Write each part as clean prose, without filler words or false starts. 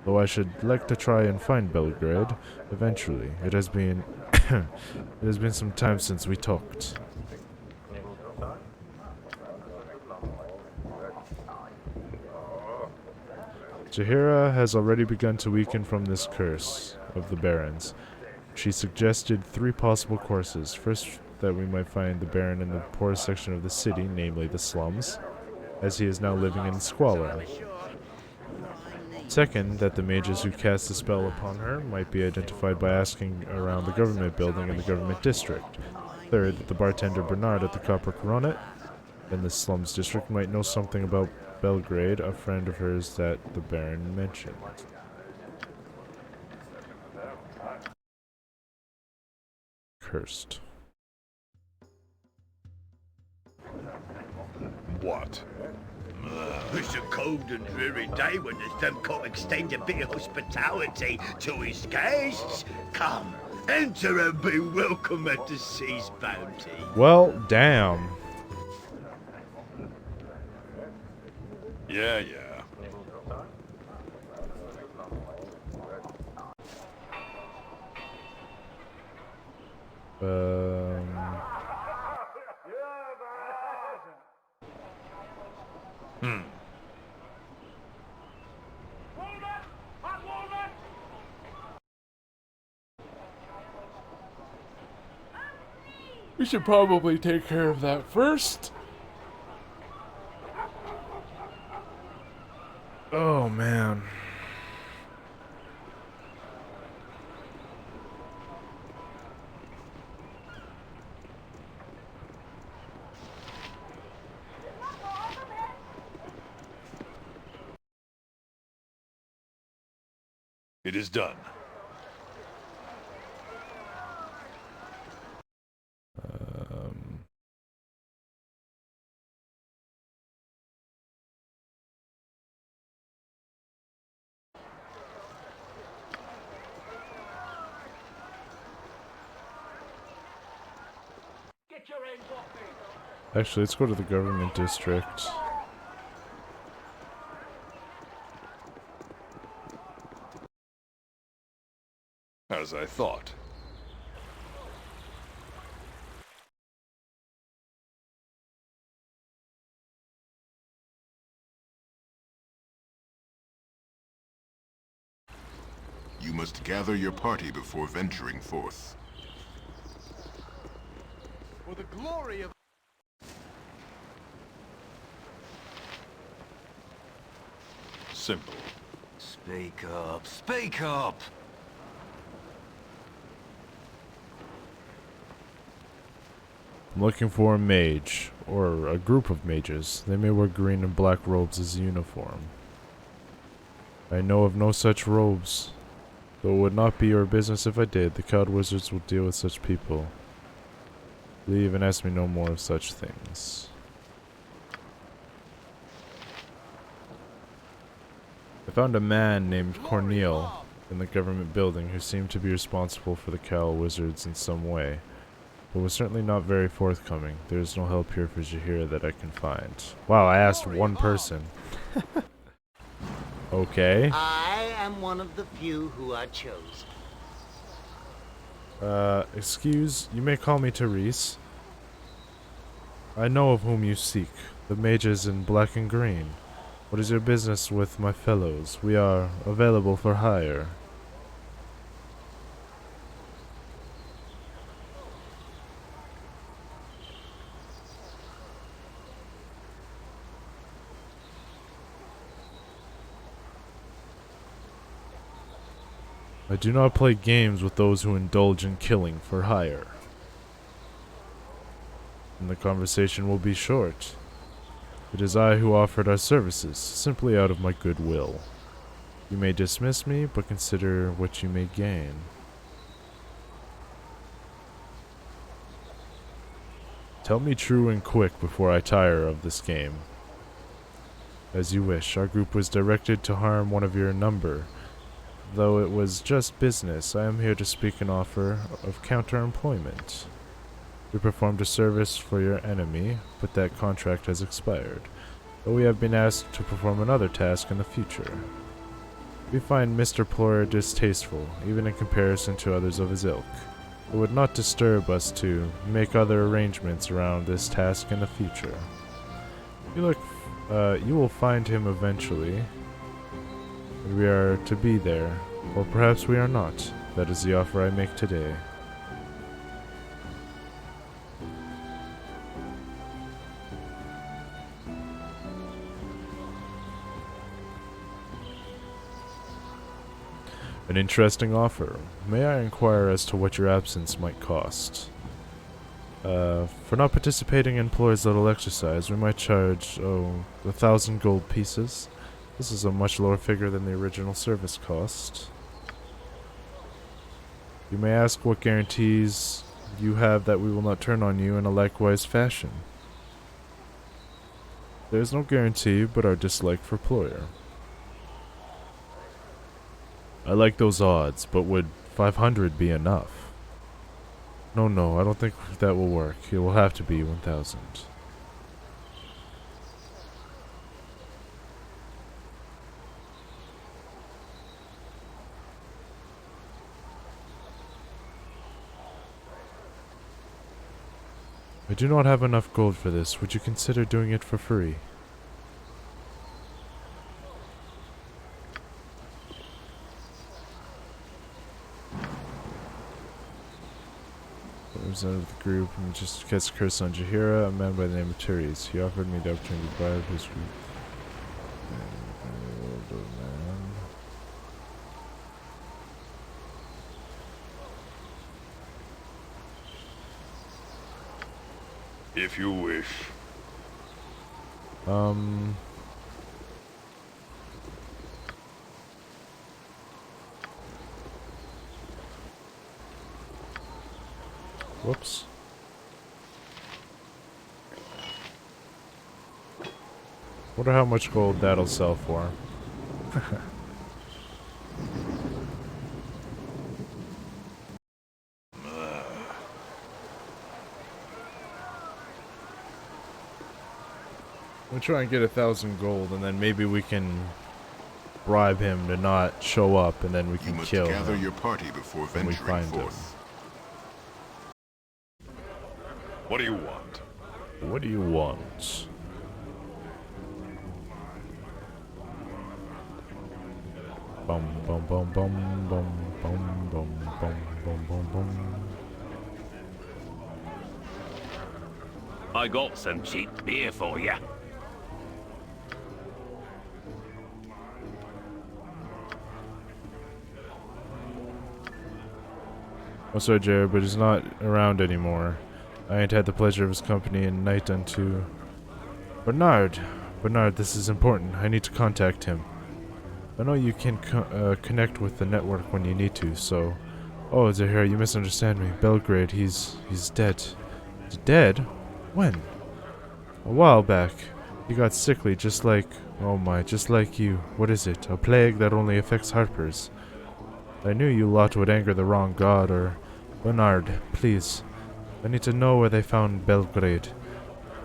Though I should like to try and find Belgrade eventually. It has been it has been some time since we talked. Jahira has already begun to weaken from this curse of the Barons. She suggested three possible courses. First, that we might find the Baron in the poorest section of the city, namely the slums, as he is now living in squalor. Second, that the mages who cast the spell upon her might be identified by asking around the government building in the government district. Third, that the bartender Bernard at the Copper Coronet in the slums district might know something about Belgrade, a friend of hers that the Baron mentioned. Cursed. What? It's a cold and dreary day when the Thumb can't extend a bit of hospitality to his guests. Come, enter and be welcome at the sea's bounty. Well, damn. Yeah. We should probably take care of that first. Oh, man. It is done. Actually, let's go to the government district. As I thought. You must gather your party before venturing forth. For the glory of... Simple. Speak up, speak up! I'm looking for a mage, or a group of mages. They may wear green and black robes as a uniform. I know of no such robes, though it would not be your business if I did. The cowed wizards will deal with such people. Leave and ask me no more of such things. I found a man named Corneille in the government building who seemed to be responsible for the cow wizards in some way, but was certainly not very forthcoming. There is no help here for Jahira that I can find. Wow, I asked one person. Okay. I am one of the few who are chosen. Excuse, you may call me Therese. I know of whom you seek, the mages in black and green. What is your business with my fellows? We are available for hire. I do not play games with those who indulge in killing for hire. And the conversation will be short. It is I who offered our services, simply out of my goodwill. You may dismiss me, but consider what you may gain. Tell me true and quick before I tire of this game. As you wish. Our group was directed to harm one of your number. Though it was just business, I am here to speak an offer of counter-employment. We performed a service for your enemy, but that contract has expired. But we have been asked to perform another task in the future. We find Mr. Ployer distasteful, even in comparison to others of his ilk. It would not disturb us to make other arrangements around this task in the future. You will find him eventually, and we are to be there, or perhaps we are not. That is the offer I make today. An interesting offer. May I inquire as to what your absence might cost? For not participating in Ployer's little exercise, we might charge, 1,000 gold pieces. This is a much lower figure than the original service cost. You may ask what guarantees you have that we will not turn on you in a likewise fashion. There is no guarantee but our dislike for Ployer. I like those odds, but would 500 be enough? No, I don't think that will work. It will have to be 1,000. I do not have enough gold for this. Would you consider doing it for free? Representative of the group and just gets a curse on Jahira, a man by the name of Therese. He offered me the opportunity to bribe his group. If you wish. Whoops. Wonder how much gold that'll sell for. We'll try and get 1,000 gold, and then maybe we can bribe him to not show up, and then we can kill him. You must gather your party before venturing forth. What do you want? What do you want? Bum bum bum bum bum bum bum bum bum bum bum. I got some cheap beer for you. Oh, sorry, Jared, but he's not around anymore. I ain't had the pleasure of his company in night unto... Bernard, this is important. I need to contact him. I know you can connect with the network when you need to, so... Oh, Zahira, you misunderstand me. Belgrade, he's dead. He's dead? When? A while back. He got sickly, just like... Oh my, just like you. What is it? A plague that only affects harpers. I knew you lot would anger the wrong god, or... Bernard, please. I need to know where they found Belgrade.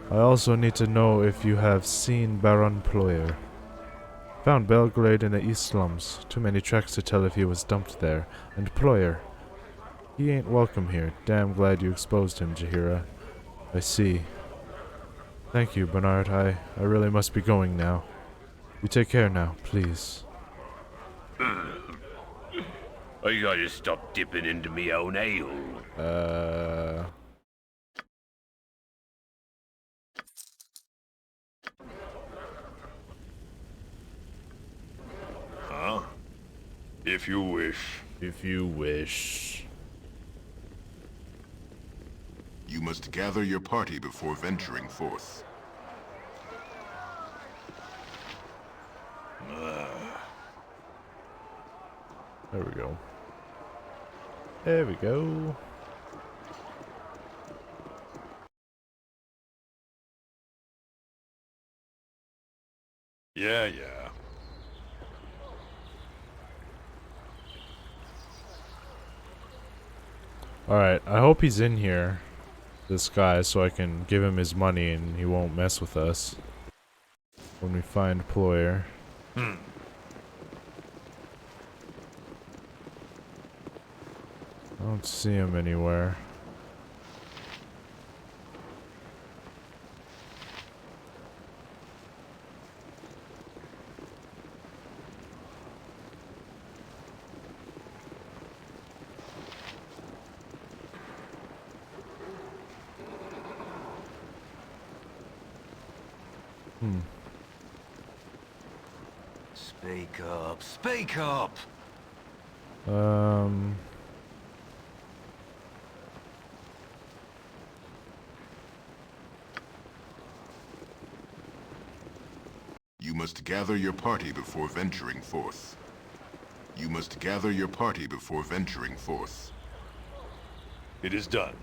I also need to know if you have seen Baron Ployer. Found Belgrade in the east slums. Too many tracks to tell if he was dumped there. And Ployer. He ain't welcome here. Damn glad you exposed him, Jahira. I see. Thank you, Bernard. I really must be going now. You take care now, please. I gotta stop dipping into me own ale. Huh? If you wish. If you wish. You must gather your party before venturing forth. There we go. There we go. Yeah. Alright, I hope he's in here, this guy, so I can give him his money and he won't mess with us when we find Ployer. I don't see him anywhere. Speak up, speak up! Um... You must gather your party before venturing forth. You must gather your party before venturing forth. It is done.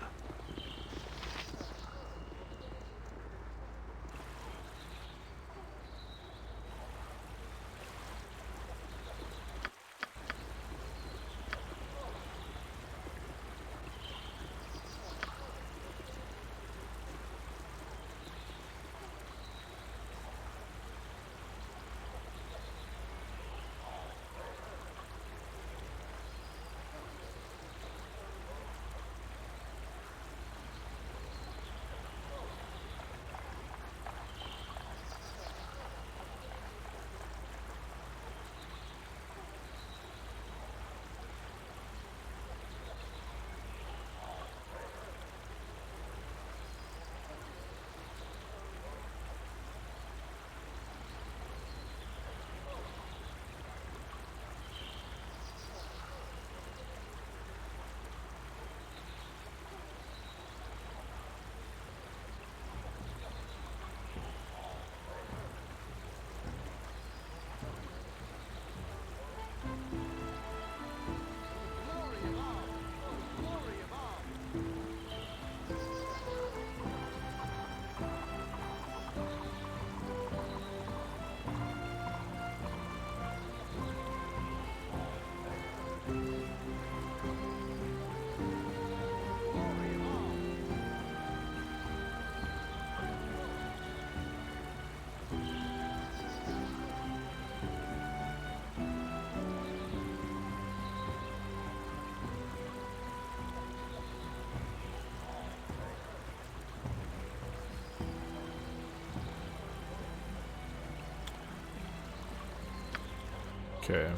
Okay.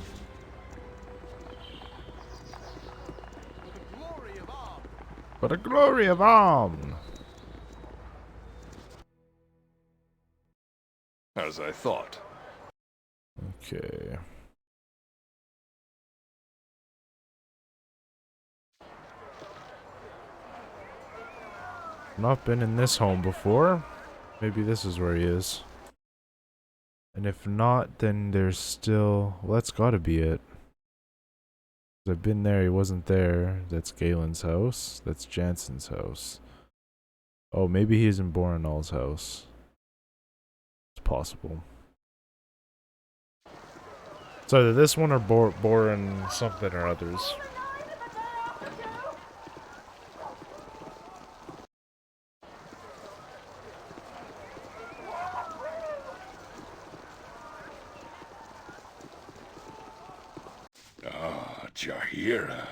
For the glory of Amn! As I thought. Okay. Not been in this home before. Maybe this is where he is. And if not, then there's still... Well, that's gotta be it. I've been there, he wasn't there. That's Galen's house. That's Jansen's house. Oh, maybe he's in Borinal's house. It's possible. It's either this one or Borin something or others. Jahira,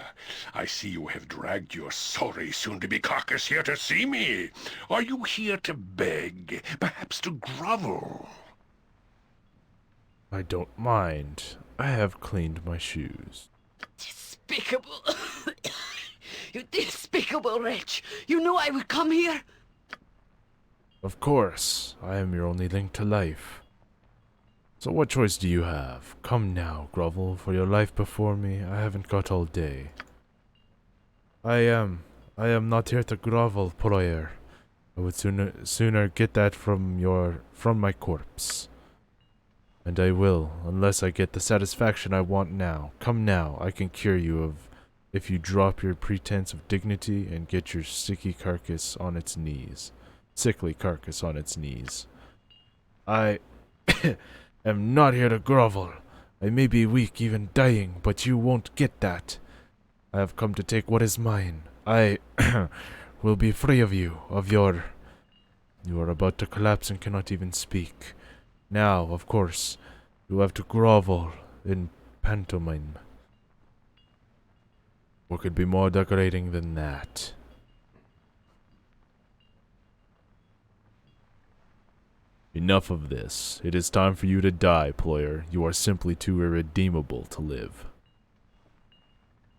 I see you have dragged your sorry soon-to-be carcass here to see me. Are you here to beg, perhaps to grovel? I don't mind. I have cleaned my shoes. Despicable. You despicable wretch. You knew I would come here. Of course, I am your only link to life. So what choice do you have? Come now, grovel, for your life before me. I haven't got all day. I am not here to grovel, Proyer. I would sooner get that from my corpse. And I will, unless I get the satisfaction I want now. Come now, I can cure you of if you drop your pretense of dignity and get your sickly carcass on its knees. I am not here to grovel. I may be weak, even dying, but you won't get that. I have come to take what is mine. I will be free of you, You are about to collapse and cannot even speak. Now, of course, you have to grovel in pantomime. What could be more decorating than that? Enough of this. It is time for you to die, Ployer. You are simply too irredeemable to live.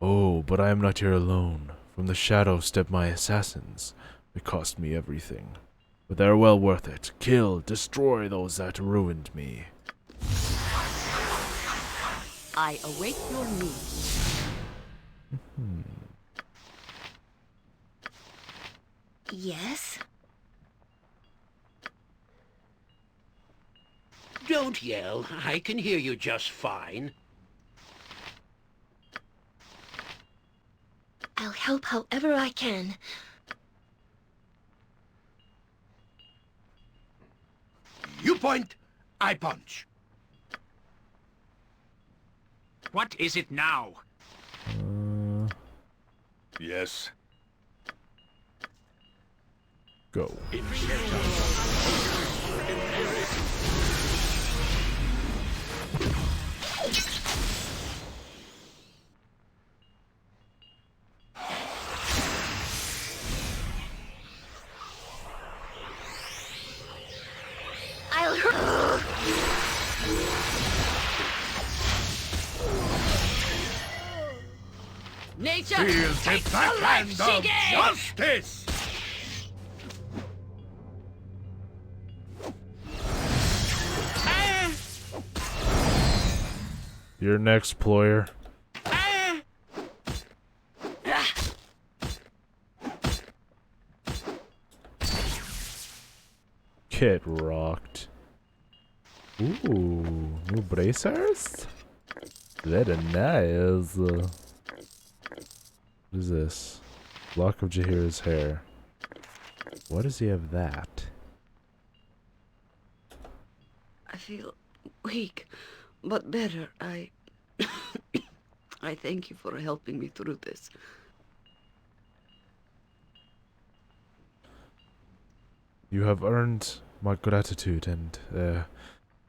Oh, but I am not here alone. From the shadow step my assassins. They cost me everything. But they are well worth it. Kill, destroy those that ruined me. I await your needs. Yes? Don't yell. I can hear you just fine. I'll help however I can. You point, I punch. What is it now? Yes. Go. I'll hurt. Nature Feel the takes a backhand life she of gave! justice! You're next, Ployer. Get rocked. Ooh, new bracers? Very nice. What is this? Lock of Jahir's hair. Why does he have that? I feel weak, but better. I thank you for helping me through this. You have earned my gratitude, and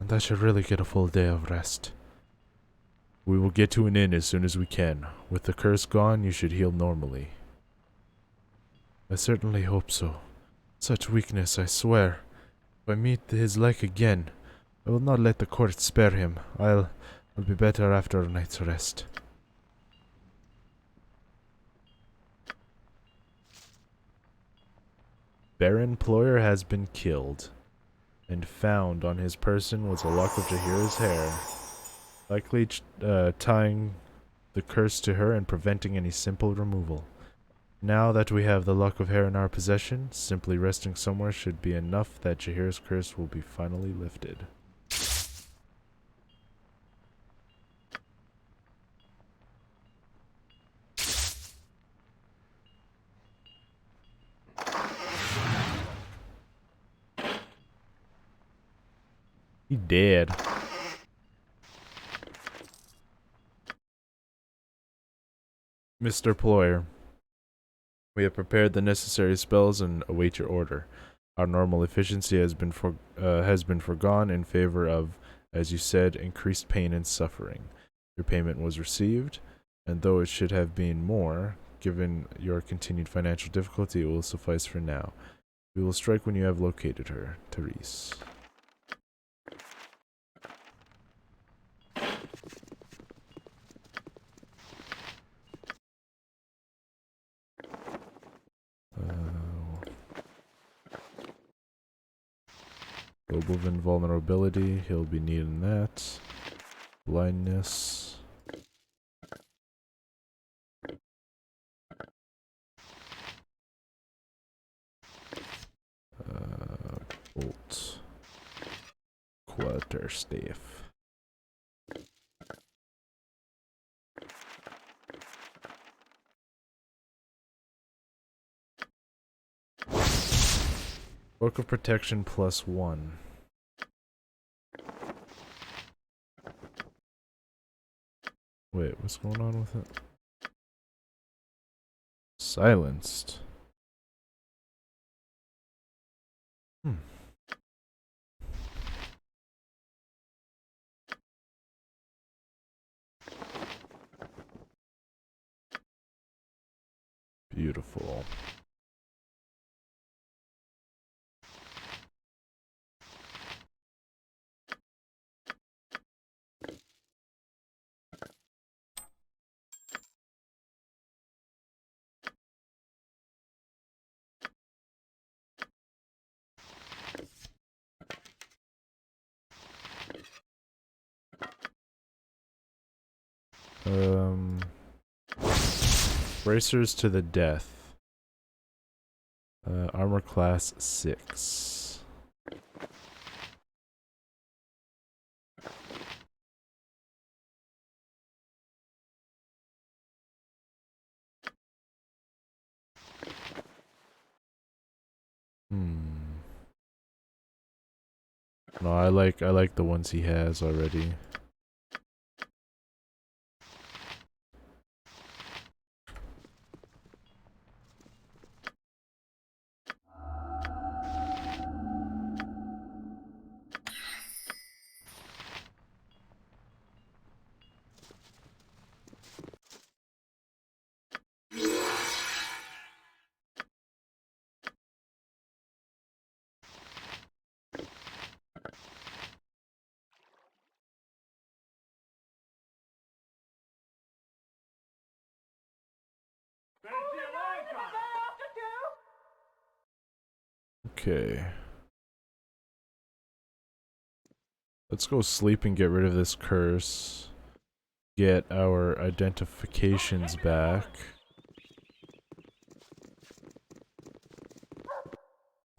I should really get a full day of rest. We will get to an inn as soon as we can. With the curse gone, you should heal normally. I certainly hope so. Such weakness, I swear. If I meet his like again, I will not let the court spare him. I'll be better after a night's rest. Baron Ployer has been killed, and found on his person was a lock of Jahir's hair, likely tying the curse to her and preventing any simple removal. Now that we have the lock of hair in our possession, simply resting somewhere should be enough that Jahir's curse will be finally lifted. He dead. Mr. Ployer, we have prepared the necessary spells and await your order. Our normal efficiency has been forgone in favor of, as you said, increased pain and suffering. Your payment was received, and though it should have been more, given your continued financial difficulty, it will suffice for now. We will strike when you have located her, Therese. Globe of invulnerability, he'll be needing that. Blindness. Bolt. Quarterstaff. Book of Protection +1. Wait, what's going on with it? Silenced. Beautiful. Bracers to the death. Armor class 6. No, I like the ones he has already. Okay. Let's go sleep and get rid of this curse. Get our identifications back.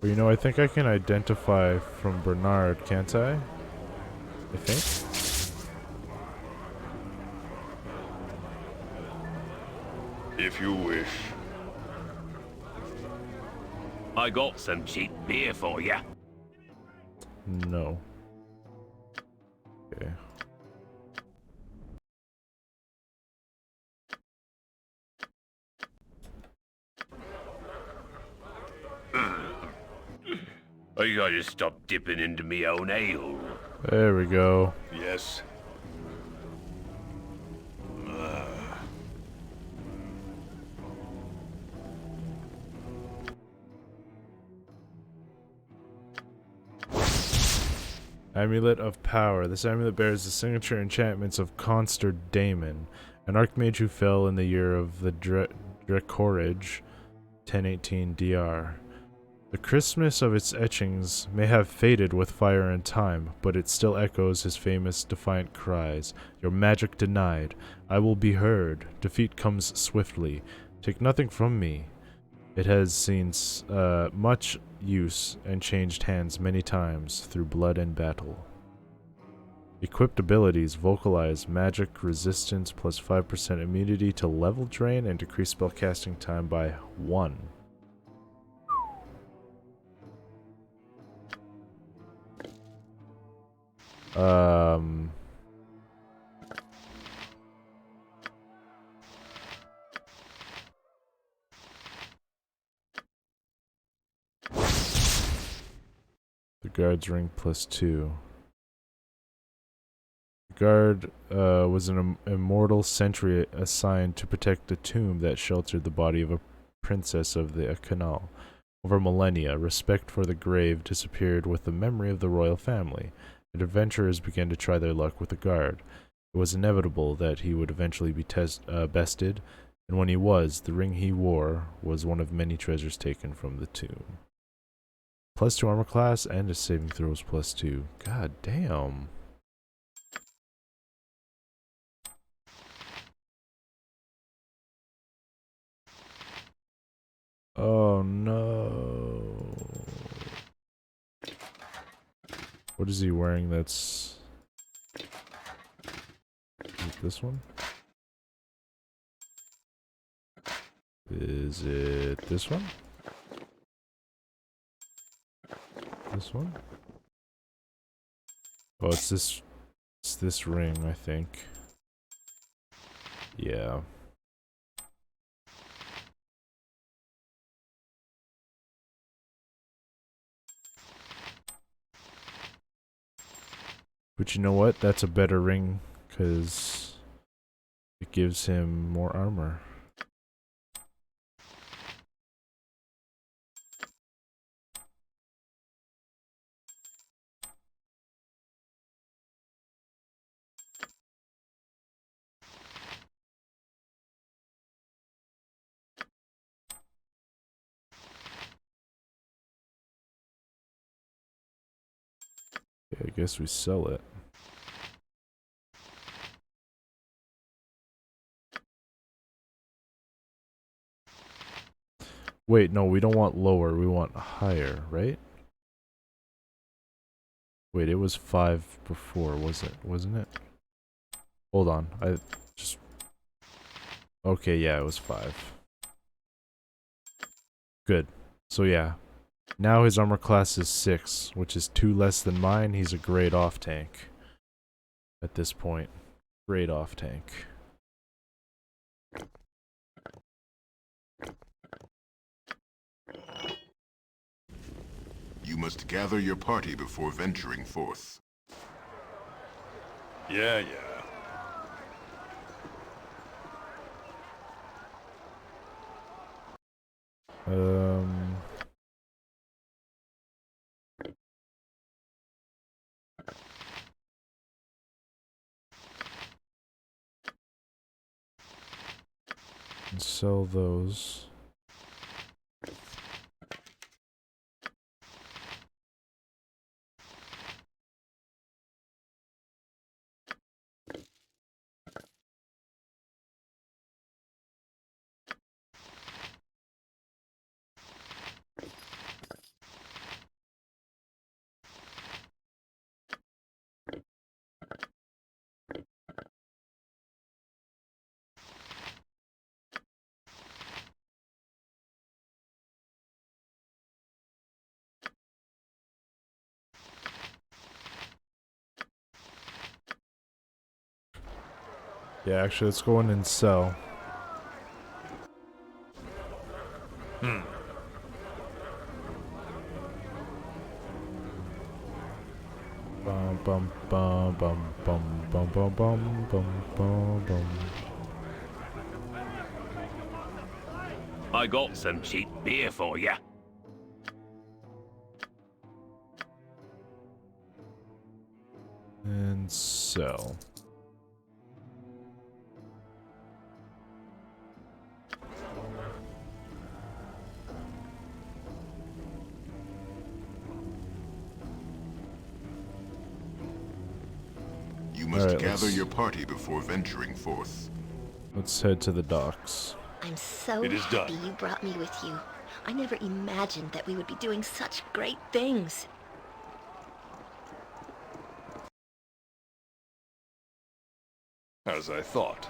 Well, you know, I think I can identify from Bernard, can't I? I think. If you wish. I got some cheap beer for you. No. Okay. I gotta stop dipping into me own ale. There we go. Yes. Amulet of Power. This amulet bears the signature enchantments of Conster Daemon, an archmage who fell in the year of the Drekorage, 1018 DR. The crispness of its etchings may have faded with fire and time, but it still echoes his famous defiant cries. Your magic denied. I will be heard. Defeat comes swiftly. Take nothing from me. It has seen much use and changed hands many times through blood and battle. Equipped abilities vocalize magic resistance plus 5% immunity to level drain and decrease spellcasting time by 1. The guard's ring plus 2. The guard was an immortal sentry assigned to protect the tomb that sheltered the body of a princess of the Canal. Over millennia, respect for the grave disappeared with the memory of the royal family, and adventurers began to try their luck with the guard. It was inevitable that he would eventually be bested, and when he was, the ring he wore was one of many treasures taken from the tomb. Plus 2 armor class and his saving throws plus 2. God damn. Oh no. What is he wearing that's... Is it this one? Is it this one? This one? Oh, it's this ring, I think. Yeah. But you know what? That's a better ring, because it gives him more armor. Yeah, I guess we sell it. Wait, no, we don't want lower, we want higher, right? Wait, it was 5 before, wasn't it? Hold on, I just... Okay, yeah, it was 5. Good. So yeah. Now his armor class is 6, which is 2 less than mine. He's a grade off tank. At this point. Grade off tank. You must gather your party before venturing forth. Yeah. Sell those. Yeah, actually, let's go in and sell. Bum bum bum bum bum bum bum bum bum bum bum. I got some cheap beer for you. And sell. You must Alright, gather let's- your party before venturing forth. Let's head to the docks. I'm so It is happy done. you brought me with you. I never imagined that we would be doing such great things. As I thought.